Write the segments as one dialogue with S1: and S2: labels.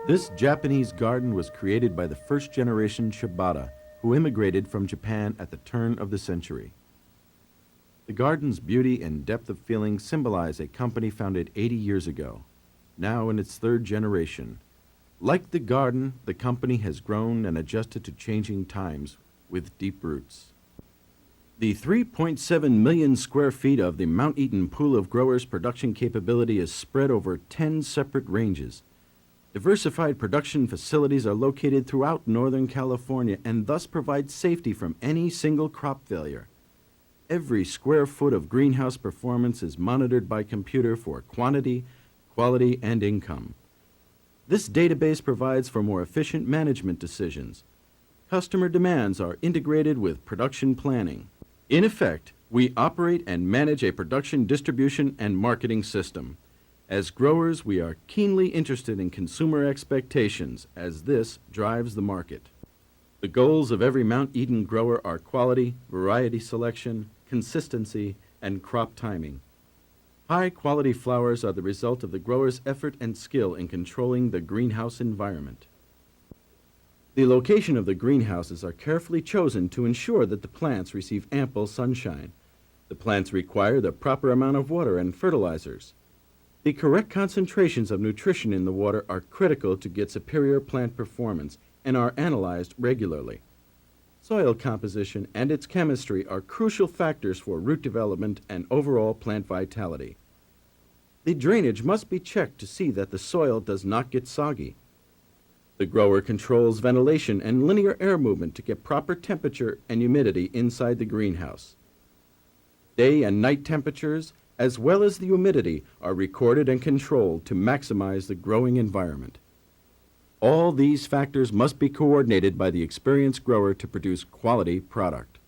S1: This Japanese garden was created by the first-generation Shibata, who immigrated from Japan at the turn of the century. The garden's beauty and depth of feeling symbolize a company founded 80 years ago, now in its third generation. Like the garden, the company has grown and adjusted to changing times with deep roots. The 3.7 million square feet of the Mount Eden Pool of Growers production capability is spread over 10 separate ranges. Diversified production facilities are located throughout Northern California and thus provide safety from any single crop failure. Every square foot of greenhouse performance is monitored by computer for quantity, quality, and income. This database provides for more efficient management decisions. Customer demands are integrated with production planning. In effect, we operate and manage a production, distribution, and marketing system. As growers, we are keenly interested in consumer expectations, as this drives the market. The goals of every Mount Eden grower are quality, variety selection, consistency, and crop timing. High-quality flowers are the result of the grower's effort and skill in controlling the greenhouse environment. The location of the greenhouses are carefully chosen to ensure that the plants receive ample sunshine. The plants require the proper amount of water and fertilizers. The correct concentrations of nutrition in the water are critical to get superior plant performance and are analyzed regularly. Soil composition and its chemistry are crucial factors for root development and overall plant vitality. The drainage must be checked to see that the soil does not get soggy. The grower controls ventilation and linear air movement to get proper temperature and humidity inside the greenhouse. Day and night temperatures, as well as the humidity, are recorded and controlled to maximize the growing environment. All these factors must be coordinated by the experienced grower to produce quality product.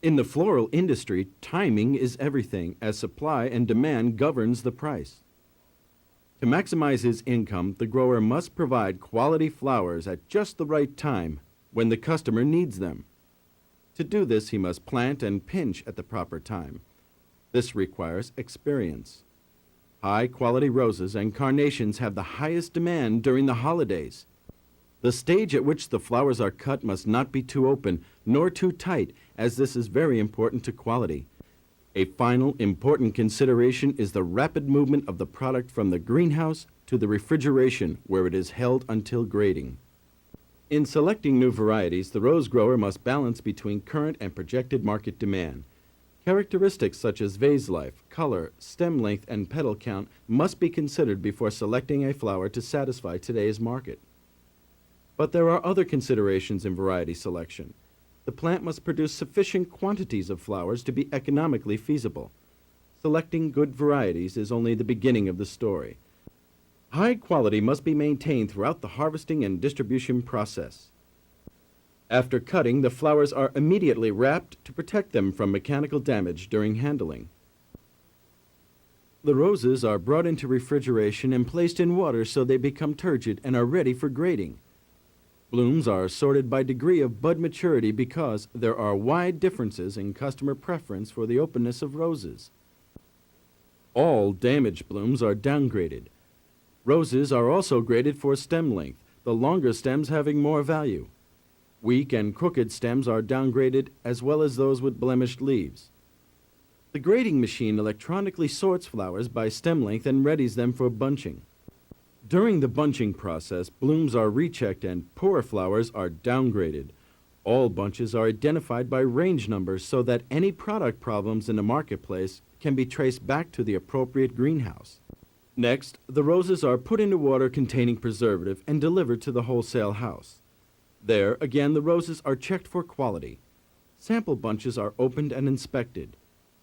S1: In the floral industry, timing is everything, as supply and demand governs the price. To maximize his income, the grower must provide quality flowers at just the right time when the customer needs them. To do this, he must plant and pinch at the proper time. This requires experience. High-quality roses and carnations have the highest demand during the holidays. The stage at which the flowers are cut must not be too open nor too tight, as this is very important to quality. A final important consideration is the rapid movement of the product from the greenhouse to the refrigeration, where it is held until grading. In selecting new varieties, the rose grower must balance between current and projected market demand. Characteristics such as vase life, color, stem length, and petal count must be considered before selecting a flower to satisfy today's market. But there are other considerations in variety selection. The plant must produce sufficient quantities of flowers to be economically feasible. Selecting good varieties is only the beginning of the story. High quality must be maintained throughout the harvesting and distribution process. After cutting, the flowers are immediately wrapped to protect them from mechanical damage during handling. The roses are brought into refrigeration and placed in water so they become turgid and are ready for grading. Blooms are sorted by degree of bud maturity because there are wide differences in customer preference for the openness of roses. All damaged blooms are downgraded. Roses are also graded for stem length, the longer stems having more value. Weak and crooked stems are downgraded, as well as those with blemished leaves. The grading machine electronically sorts flowers by stem length and readies them for bunching. During the bunching process, blooms are rechecked and poor flowers are downgraded. All bunches are identified by range numbers so that any product problems in the marketplace can be traced back to the appropriate greenhouse. Next, the roses are put into water containing preservative and delivered to the wholesale house. There, again, the roses are checked for quality. Sample bunches are opened and inspected.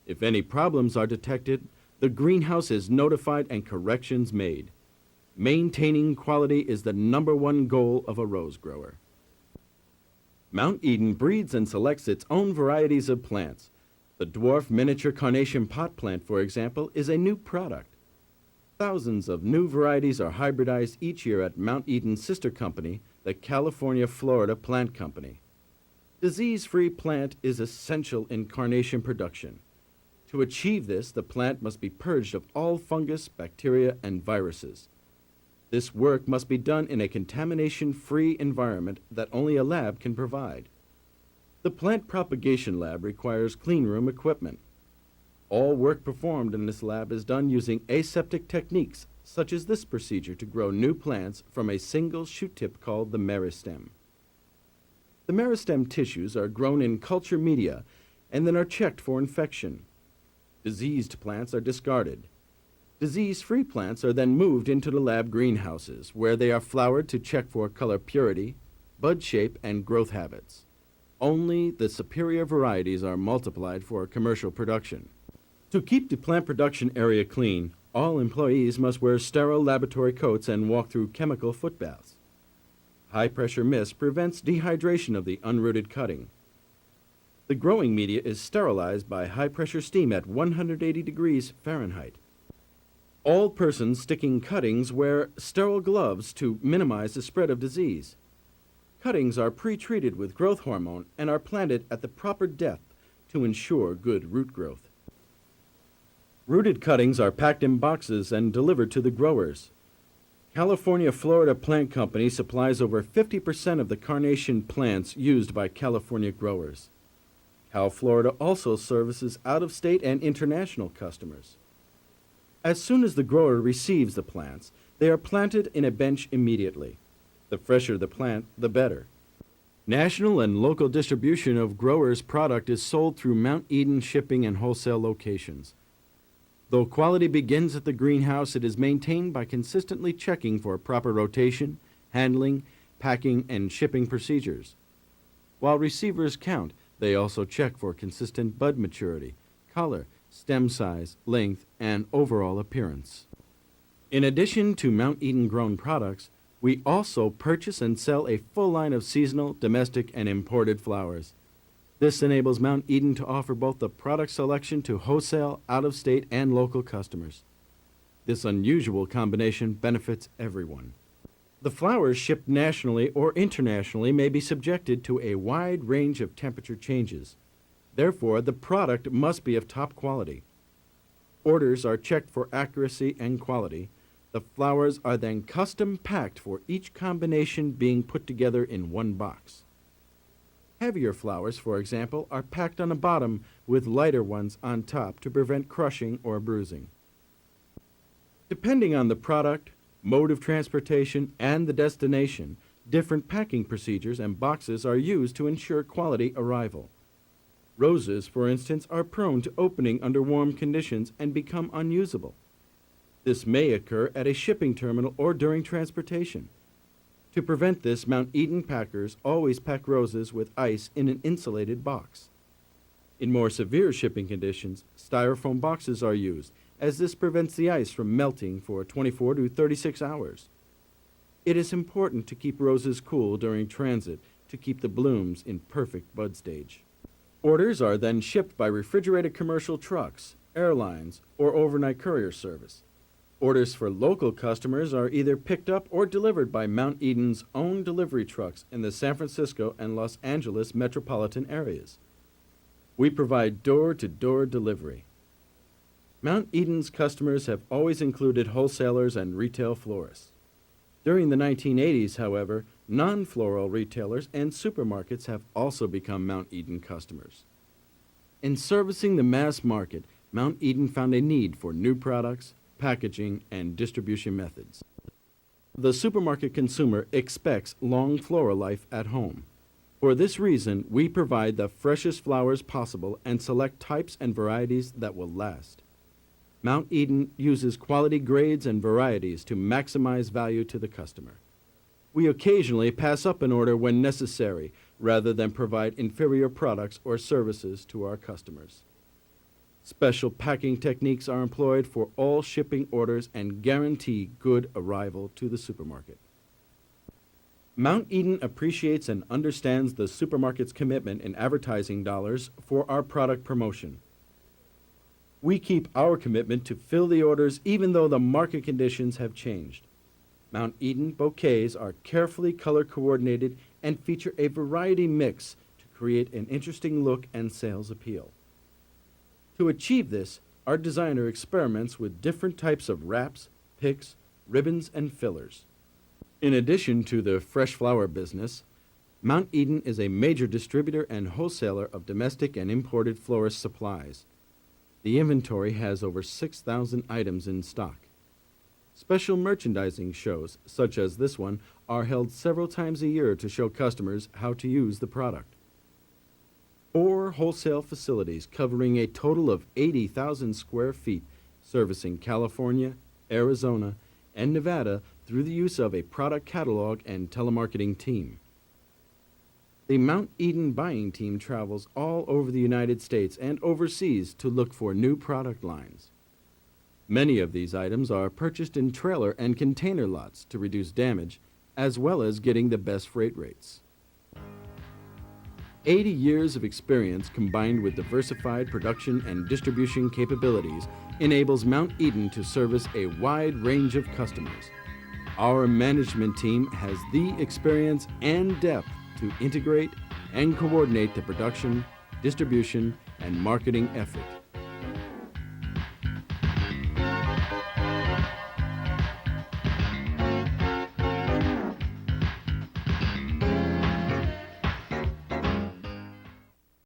S1: If any problems are detected, the greenhouse is notified and corrections made. Maintaining quality is the #1 goal of a rose grower. Mount Eden breeds and selects its own varieties of plants. The dwarf miniature carnation pot plant, for example, is a new product. Thousands of new varieties are hybridized each year at Mount Eden's sister company, the California-Florida Plant Company. Disease-free plant is essential in carnation production. To achieve this, the plant must be purged of all fungus, bacteria, and viruses. This work must be done in a contamination-free environment that only a lab can provide. The plant propagation lab requires cleanroom equipment. All work performed in this lab is done using aseptic techniques, such as this procedure to grow new plants from a single shoot tip called the meristem. The meristem tissues are grown in culture media and then are checked for infection. Diseased plants are discarded. Disease-free plants are then moved into the lab greenhouses, where they are flowered to check for color purity, bud shape, and growth habits. Only the superior varieties are multiplied for commercial production. To keep the plant production area clean, all employees must wear sterile laboratory coats and walk through chemical foot baths. High-pressure mist prevents dehydration of the unrooted cutting. The growing media is sterilized by high-pressure steam at 180 degrees Fahrenheit. All persons sticking cuttings wear sterile gloves to minimize the spread of disease. Cuttings are pre-treated with growth hormone and are planted at the proper depth to ensure good root growth. Rooted cuttings are packed in boxes and delivered to the growers. California Florida Plant Company supplies over 50% of the carnation plants used by California growers. Cal Florida also services out-of-state and international customers. As soon as the grower receives the plants, they are planted in a bench immediately. The fresher the plant, the better. National and local distribution of growers' product is sold through Mount Eden shipping and wholesale locations. Though quality begins at the greenhouse, it is maintained by consistently checking for proper rotation, handling, packing, and shipping procedures. While receivers count, they also check for consistent bud maturity, color, stem size, length, and overall appearance. In addition to Mount Eden grown products, we also purchase and sell a full line of seasonal, domestic, and imported flowers. This enables Mount Eden to offer both the product selection to wholesale, out-of-state, and local customers. This unusual combination benefits everyone. The flowers shipped nationally or internationally may be subjected to a wide range of temperature changes. Therefore, the product must be of top quality. Orders are checked for accuracy and quality. The flowers are then custom packed for each combination being put together in one box. Heavier flowers, for example, are packed on the bottom with lighter ones on top to prevent crushing or bruising. Depending on the product, mode of transportation, and the destination, different packing procedures and boxes are used to ensure quality arrival. Roses, for instance, are prone to opening under warm conditions and become unusable. This may occur at a shipping terminal or during transportation. To prevent this, Mount Eden packers always pack roses with ice in an insulated box. In more severe shipping conditions, styrofoam boxes are used, as this prevents the ice from melting for 24 to 36 hours. It is important to keep roses cool during transit to keep the blooms in perfect bud stage. Orders are then shipped by refrigerated commercial trucks, airlines, or overnight courier service. Orders for local customers are either picked up or delivered by Mount Eden's own delivery trucks in the San Francisco and Los Angeles metropolitan areas. We provide door-to-door delivery. Mount Eden's customers have always included wholesalers and retail florists. During the 1980s, however, non-floral retailers and supermarkets have also become Mount Eden customers. In servicing the mass market, Mount Eden found a need for new products, packaging, and distribution methods. The supermarket consumer expects long floral life at home. For this reason, we provide the freshest flowers possible and select types and varieties that will last. Mount Eden uses quality grades and varieties to maximize value to the customer. We occasionally pass up an order when necessary, rather than provide inferior products or services to our customers. Special packing techniques are employed for all shipping orders and guarantee good arrival to the supermarket. Mount Eden appreciates and understands the supermarket's commitment in advertising dollars for our product promotion. We keep our commitment to fill the orders even though the market conditions have changed. Mount Eden bouquets are carefully color coordinated and feature a variety mix to create an interesting look and sales appeal. To achieve this, our designer experiments with different types of wraps, picks, ribbons, and fillers. In addition to the fresh flower business, Mount Eden is a major distributor and wholesaler of domestic and imported florist supplies. The inventory has over 6,000 items in stock. Special merchandising shows, such as this one, are held several times a year to show customers how to use the product. 4 wholesale facilities covering a total of 80,000 square feet, servicing California, Arizona, and Nevada through the use of a product catalog and telemarketing team. The Mount Eden buying team travels all over the United States and overseas to look for new product lines. Many of these items are purchased in trailer and container lots to reduce damage, as well as getting the best freight rates. 80 years of experience combined with diversified production and distribution capabilities enables Mount Eden to service a wide range of customers. Our management team has the experience and depth to integrate and coordinate the production, distribution, and marketing effort.